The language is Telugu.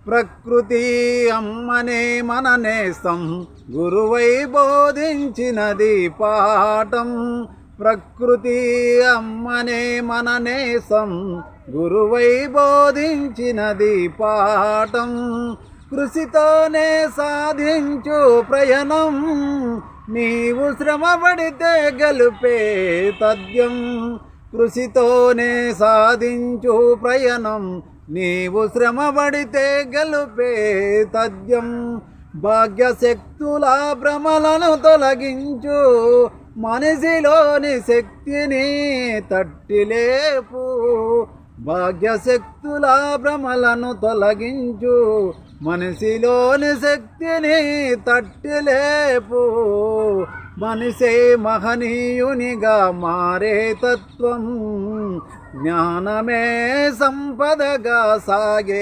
ప్రకృతి అమ్మనే మన నేస్తం, గురువై బోధించినది పాఠం. ప్రకృతి అమ్మనే మన నేస్తం, గురువై బోధించినది పాఠం. కృషితోనే సాధించు ప్రయాణం, నీవు శ్రమ పడితే గెలుపే తథ్యం. కృషితోనే సాధించు ప్రయాణం, నీవు శ్రమ పడితే గెలుపే తథ్యం. భాగ్యశక్తుల భ్రమలను తొలగించు, మనిషిలోని శక్తిని తట్టిలేపు. భాగ్యశక్తుల భ్రమలను తొలగించు, మనిషిలోని శక్తిని తట్టిలేపు. మనిషే మహనీయునిగా మారే తత్వం, జ్ఞానమే సంపదగా సాగే